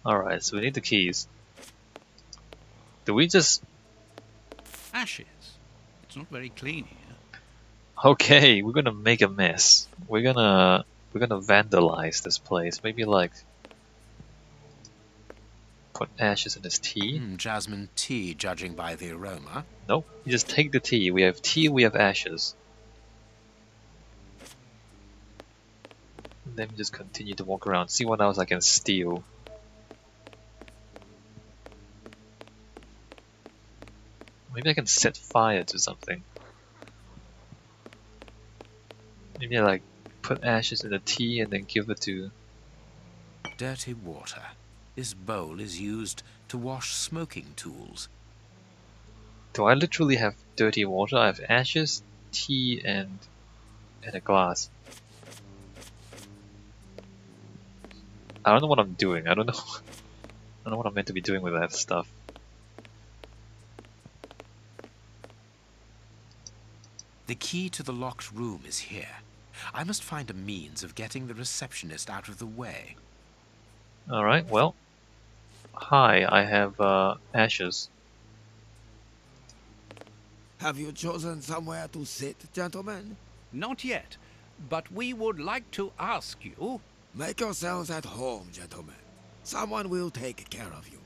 Alright, so we need the keys. Do we just... Ashes. It's not very clean here. Okay, we're gonna make a mess. We're gonna vandalize this place. Maybe like put ashes in this tea. Jasmine tea, judging by the aroma. Nope. You just take the tea. We have tea, we have ashes. Let me just continue to walk around, see what else I can steal. Maybe I can set fire to something. Maybe I like put ashes in the tea and then give it to... Dirty water. This bowl is used to wash smoking tools. Do I literally have dirty water? I have ashes, tea, and a glass. I don't know what I'm doing. I don't know what I'm meant to be doing with that stuff. The key to the locked room is here. I must find a means of getting the receptionist out of the way. Alright, well. Hi, I have ashes. Have you chosen somewhere to sit, gentlemen? Not yet, but we would like to ask you... Make yourselves at home, gentlemen. Someone will take care of you.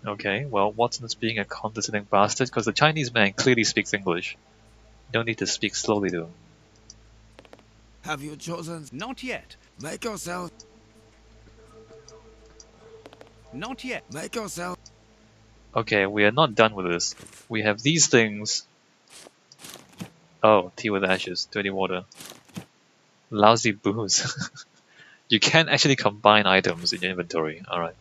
Okay, well, Watson's being a condescending bastard because the Chinese man clearly speaks English. You don't need to speak slowly to him. Have you chosen... Not yet. Make yourself... Not yet. Make yourself... Okay, we are not done with this. We have these things. Oh, tea with ashes, dirty water. Lousy booze. You can actually combine items in your inventory. Alright.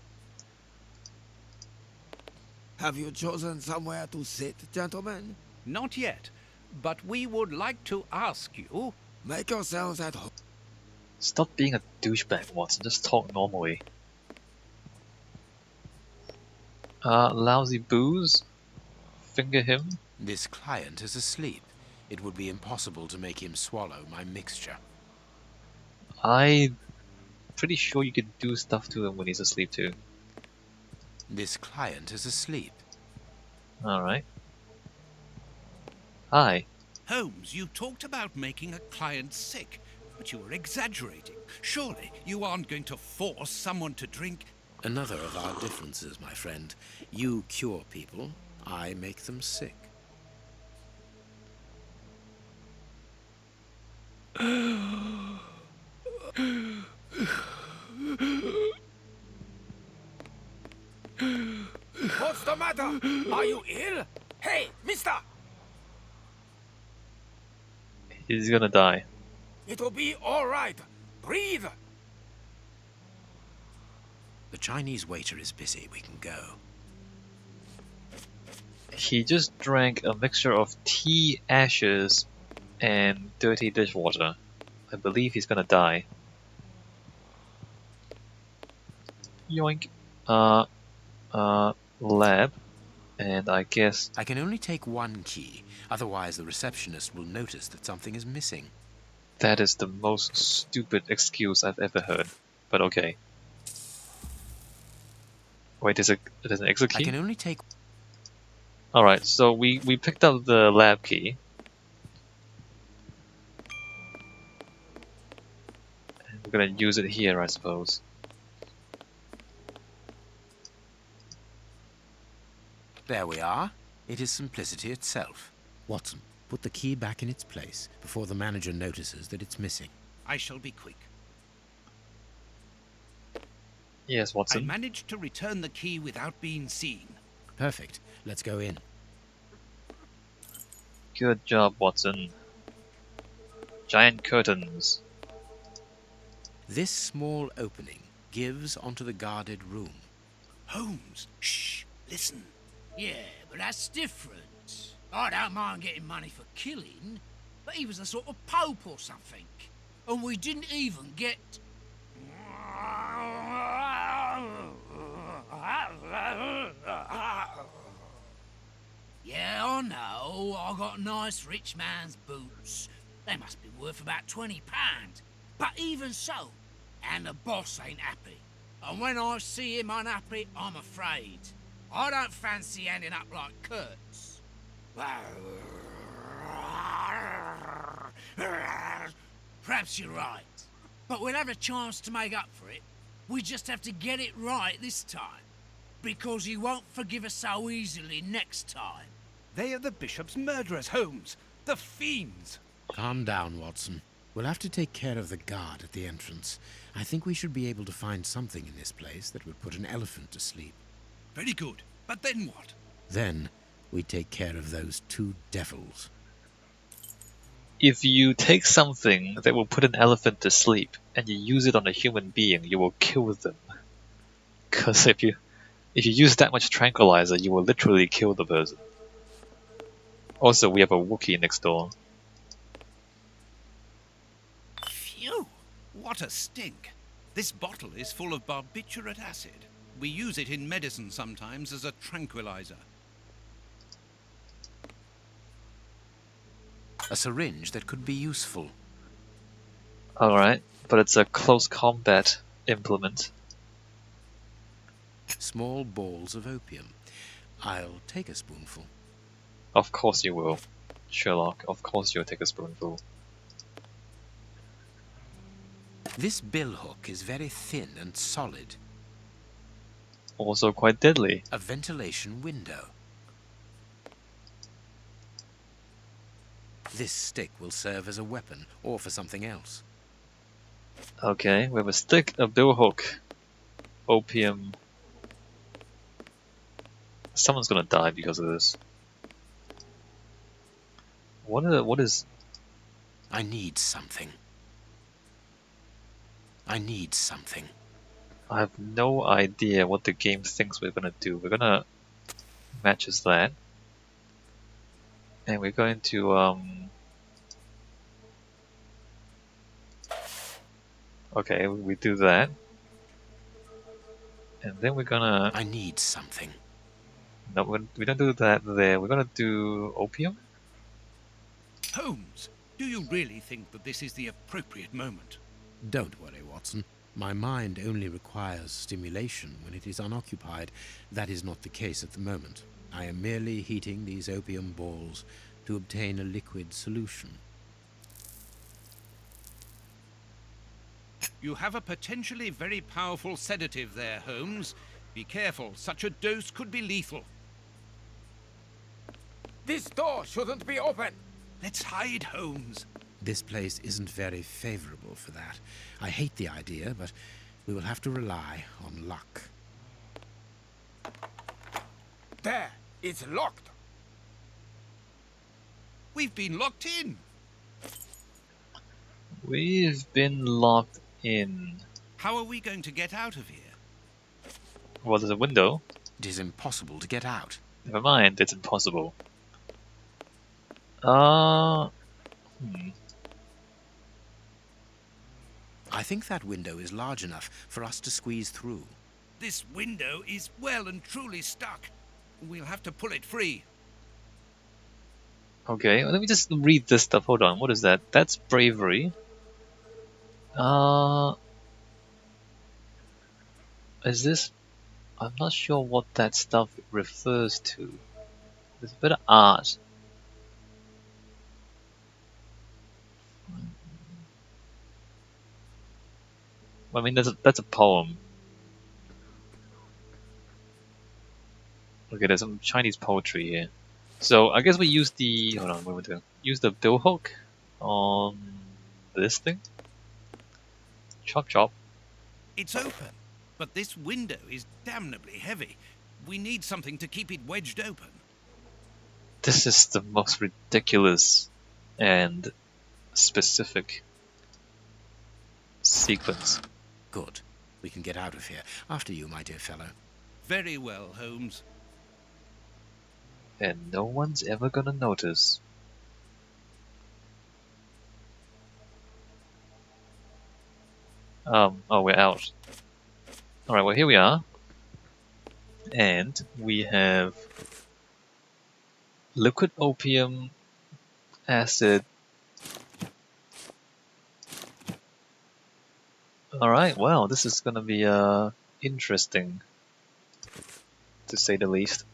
Have you chosen somewhere to sit, gentlemen? Not yet, but we would like to ask you... Make yourselves at home. Stop being a douchebag, Watson. Just talk normally. Lousy booze? Finger him? This client is asleep. It would be impossible to make him swallow my mixture. I'm pretty sure you could do stuff to him when he's asleep too. This client is asleep. Alright. Hi. Holmes, you talked about making a client sick, but you were exaggerating. Surely you aren't going to force someone to drink... Another of our differences, my friend. You cure people, I make them sick. What's the matter? Are you ill? Hey, mister! He's gonna die. It'll be alright. Breathe! The Chinese waiter is busy. We can go. He just drank a mixture of tea, ashes, and dirty dishwater. I believe he's gonna die. Yoink. Lab. And I guess... I can only take one key. Otherwise, the receptionist will notice that something is missing. That is the most stupid excuse I've ever heard. But okay. Wait, there's an exit key? I can only take... Alright, so we picked up the lab key. And we're gonna use it here, I suppose. There we are. It is simplicity itself. Watson, put the key back in its place before the manager notices that it's missing. I shall be quick. Yes, I Watson. managed to return the key without being seen. Perfect. Let's go in. Good job, Watson. Giant curtains. This small opening gives onto the guarded room. Holmes, shh, listen. Yeah, but that's different. I don't mind getting money for killing, but he was a sort of pope or something. And we didn't even get... Yeah, I know. I got nice rich man's boots. They must be worth about £20. But even so, and the boss ain't happy. And when I see him unhappy, I'm afraid. I don't fancy ending up like Kurtz. Perhaps you're right. But we'll have a chance to make up for it. We just have to get it right this time. Because he won't forgive us so easily next time. They are the bishop's murderers, Holmes. The fiends. Calm down, Watson. We'll have to take care of the guard at the entrance. I think we should be able to find something in this place that would put an elephant to sleep. Very good. But then what? Then we take care of those two devils. If you take something that will put an elephant to sleep and you use it on a human being, you will kill them. Because if you use that much tranquilizer, you will literally kill the person. Also, we have a Wookiee next door. Phew! What a stink. This bottle is full of barbiturate acid. We use it in medicine sometimes as a tranquilizer. A syringe that could be useful. Alright, but it's a close combat implement. Small balls of opium. I'll take a spoonful. Of course you will, Sherlock. Of course you'll take a spoonful. This billhook is very thin and solid. Also quite deadly. A ventilation window. This stick will serve as a weapon, or for something else. Okay, we have a stick, a billhook, opium. Someone's gonna die because of this. What is... I need something. I need something. I have no idea what the game thinks we're gonna do. We're gonna match as that. And we're going to, okay, we do that. And then we're gonna... I need something. No, we don't do that there. We're gonna do opium? Holmes, do you really think that this is the appropriate moment? Don't worry, Watson. My mind only requires stimulation when it is unoccupied. That is not the case at the moment. I am merely heating these opium balls to obtain a liquid solution. You have a potentially very powerful sedative there, Holmes. Be careful, such a dose could be lethal. This door shouldn't be open. Let's hide, Holmes. This place isn't very favorable for that. I hate the idea, but we will have to rely on luck. There, it's locked. We've been locked in. We've been locked in. How are we going to get out of here? Well, there's a window. It is impossible to get out. Never mind, it's impossible. I think that window is large enough for us to squeeze through. This window is well and truly stuck. We'll have to pull it free. Okay, let me just read this stuff. Hold on, what is that? That's bravery. Is this... I'm not sure what that stuff refers to. There's a bit of art. I mean, that's a poem. Okay, there's some Chinese poetry here. So I guess we use the... Hold on, what do we do? Use the billhook on this thing? Chop chop. It's open, but this window is damnably heavy. We need something to keep it wedged open. This is the most ridiculous and specific sequence. Good. We can get out of here. After you, my dear fellow. Very well, Holmes. And no one's ever gonna notice. Oh, we're out. Alright, well here we are. And we have liquid opium, acid. Alright, well, this is gonna be interesting, to say the least.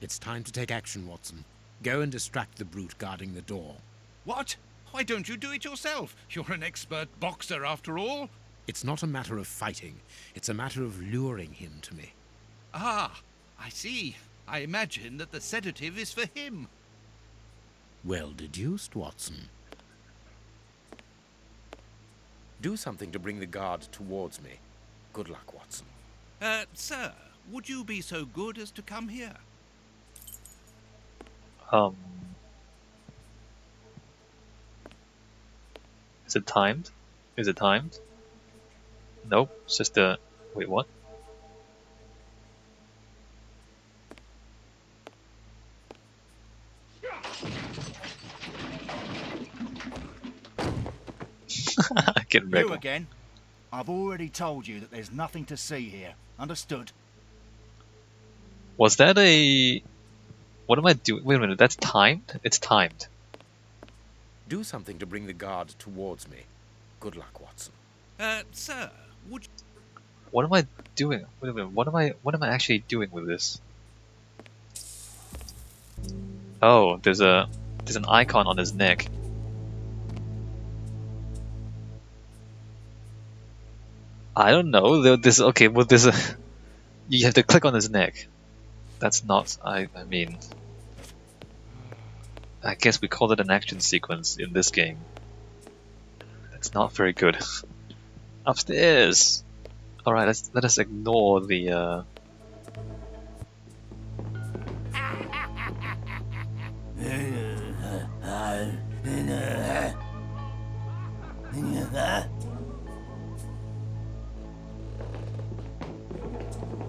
It's time to take action, Watson. Go and distract the brute guarding the door. What? Why don't you do it yourself? You're an expert boxer after all. It's not a matter of fighting. It's a matter of luring him to me. Ah, I see. I imagine that the sedative is for him. Well deduced, Watson. Do something to bring the guard towards me. Good luck, Watson. Sir, would you be so good as to come here? Is it timed? Is it timed? Nope, it's just a... Wait, what? Get ready. You again? I've already told you that there's nothing to see here. Understood? Was that a... What am I doing? Wait a minute, that's timed? It's timed. Do something to bring the guard towards me. Good luck, Watson. Sir, would you... What am I doing? Wait a minute, what am I actually doing with this? Oh, there's an icon on his neck. I don't know. There's okay. Well, there's a. You have to click on his neck. That's not. I mean. I guess we call it an action sequence in this game. That's not very good. Upstairs. All right. Let us ignore the.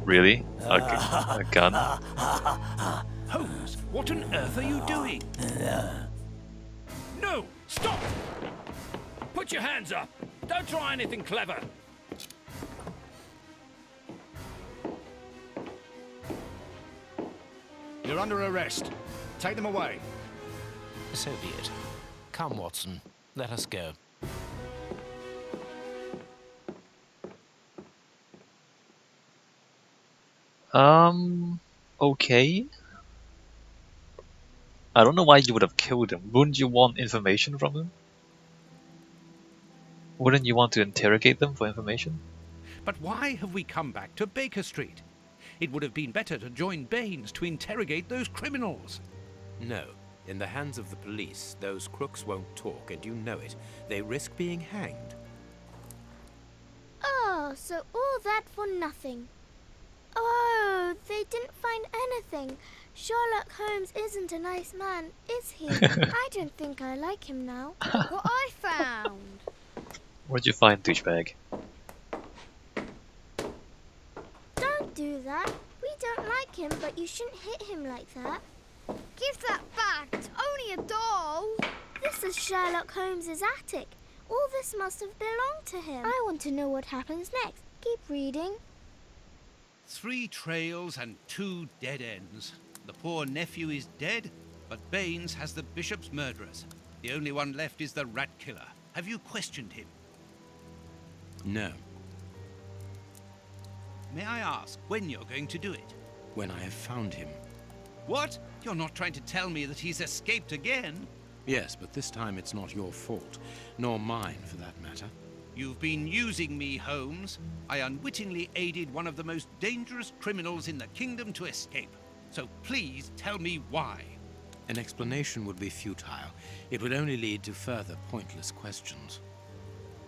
Really? A gun? Holmes, what on earth are you doing? No! Stop! Put your hands up! Don't try anything clever! You're under arrest. Take them away. So be it. Come, Watson. Let us go. Okay. I don't know why you would have killed him. Wouldn't you want information from him? Wouldn't you want to interrogate them for information? But why have we come back to Baker Street? It would have been better to join Baines to interrogate those criminals. No. In the hands of the police, those crooks won't talk, and you know it. They risk being hanged. Oh, so all that for nothing. Oh, they didn't find anything. Sherlock Holmes isn't a nice man, is he? I don't think I like him now. Look what I found. What'd you find, douchebag? Don't do that. We don't like him, but you shouldn't hit him like that. Give that back. It's only a doll. This is Sherlock Holmes's attic. All this must have belonged to him. I want to know what happens next. Keep reading. 3 trails and 2 dead ends. The poor nephew is dead, but Baines has the bishop's murderers. The only one left is the rat killer. Have you questioned him? No. May I ask when you're going to do it? When I have found him. What? You're not trying to tell me that he's escaped again? Yes, but this time it's not your fault, nor mine for that matter. You've been using me, Holmes. I unwittingly aided one of the most dangerous criminals in the kingdom to escape. So please tell me why. An explanation would be futile. It would only lead to further pointless questions.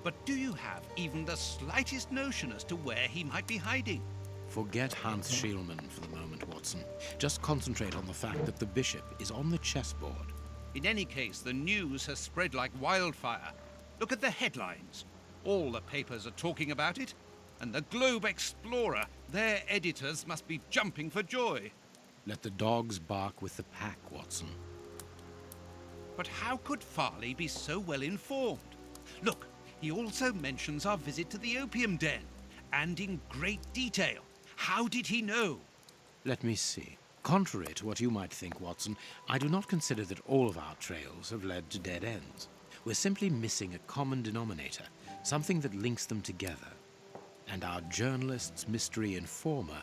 But do you have even the slightest notion as to where he might be hiding? Forget Hans Schielmann for the moment, Watson. Just concentrate on the fact that the bishop is on the chessboard. In any case, the news has spread like wildfire. Look at the headlines. All the papers are talking about it. And the Globe Explorer, their editors must be jumping for joy. Let the dogs bark with the pack, Watson. But how could Farley be so well informed? Look, he also mentions our visit to the opium den, and in great detail. How did he know? Let me see. Contrary to what you might think, Watson, I do not consider that all of our trails have led to dead ends. We're simply missing a common denominator, something that links them together. and our journalist's mystery informer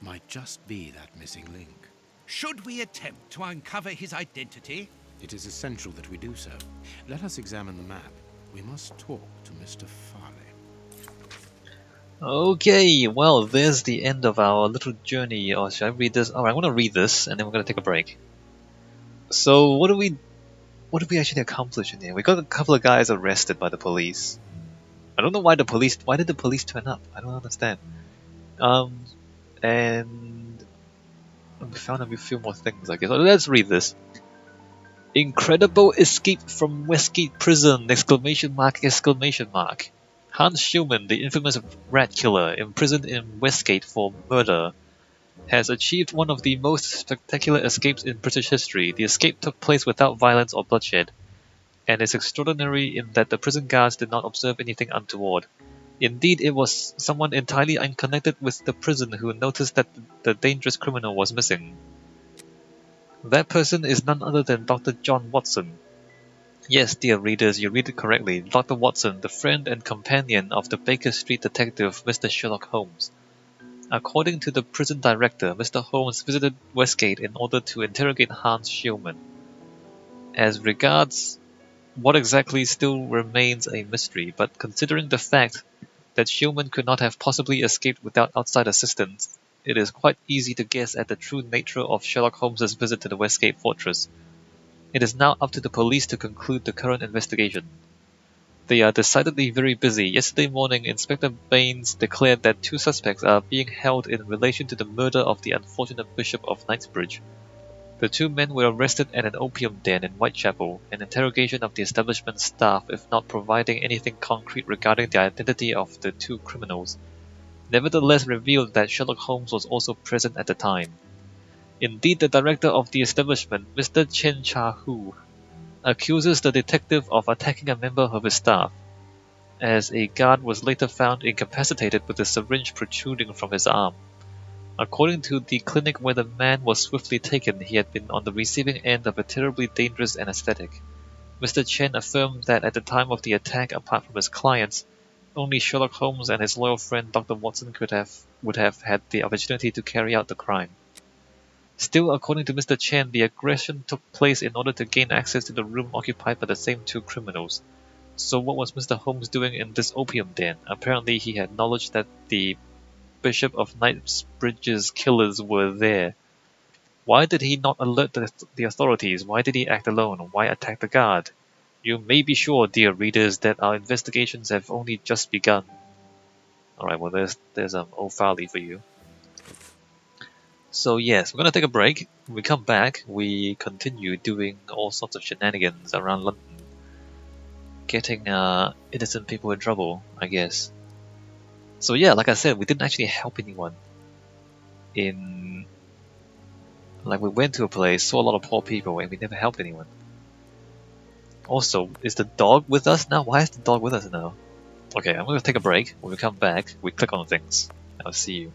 might just be that missing link. Should we attempt to uncover his identity? It is essential that we do so. Let us examine the map. We must talk to Mr. Farley. Okay, well, there's the end of our little journey. Or should I read this? Alright, I'm gonna read this and then we're gonna take a break. So, what did we actually accomplish in here? We got a couple of guys arrested by the police. I don't know why did the police turn up? I don't understand. And we found a few more things, I guess. So let's read this. Incredible escape from Westgate Prison! Exclamation mark! Exclamation mark! Hans Schumann, the infamous rat killer imprisoned in Westgate for murder, has achieved one of the most spectacular escapes in British history. The escape took place without violence or bloodshed, and is extraordinary in that the prison guards did not observe anything untoward. Indeed, it was someone entirely unconnected with the prison who noticed that the dangerous criminal was missing. That person is none other than Dr. John Watson. Yes, dear readers, you read it correctly. Dr. Watson, the friend and companion of the Baker Street detective Mr. Sherlock Holmes. According to the prison director, Mr. Holmes visited Westgate in order to interrogate Hans Schumann. As regards what exactly still remains a mystery, but considering the fact that Schumann could not have possibly escaped without outside assistance, it is quite easy to guess at the true nature of Sherlock Holmes' visit to the Westgate fortress. It is now up to the police to conclude the current investigation. They are decidedly very busy. Yesterday morning, Inspector Baines declared that 2 suspects are being held in relation to the murder of the unfortunate Bishop of Knightsbridge. The 2 men were arrested at an opium den in Whitechapel, and interrogation of the establishment staff if not providing anything concrete regarding the identity of the 2 criminals, nevertheless revealed that Sherlock Holmes was also present at the time. Indeed, the director of the establishment, Mr. Chen Cha-hu, accuses the detective of attacking a member of his staff, as a guard was later found incapacitated with a syringe protruding from his arm. According to the clinic where the man was swiftly taken, he had been on the receiving end of a terribly dangerous anesthetic. Mr. Chen affirmed that at the time of the attack, apart from his clients, only Sherlock Holmes and his loyal friend Dr. Watson would have had the opportunity to carry out the crime. Still, according to Mr. Chen, the aggression took place in order to gain access to the room occupied by the same 2 criminals. So what was Mr. Holmes doing in this opium den? Apparently he had knowledge that the Bishop of Knightsbridge's killers were there. Why did he not alert the authorities? Why did he act alone? Why attack the guard? You may be sure, dear readers, that our investigations have only just begun. Alright, well there's old Farley for you. So yes, we're gonna take a break. When we come back, we continue doing all sorts of shenanigans around London. Getting innocent people in trouble, I guess. So yeah, like I said, we didn't actually help anyone. Like we went to a place, saw a lot of poor people, and we never helped anyone. Also, is the dog with us now? Why is the dog with us now? Okay, I'm gonna take a break. When we come back, we click on things. I'll see you.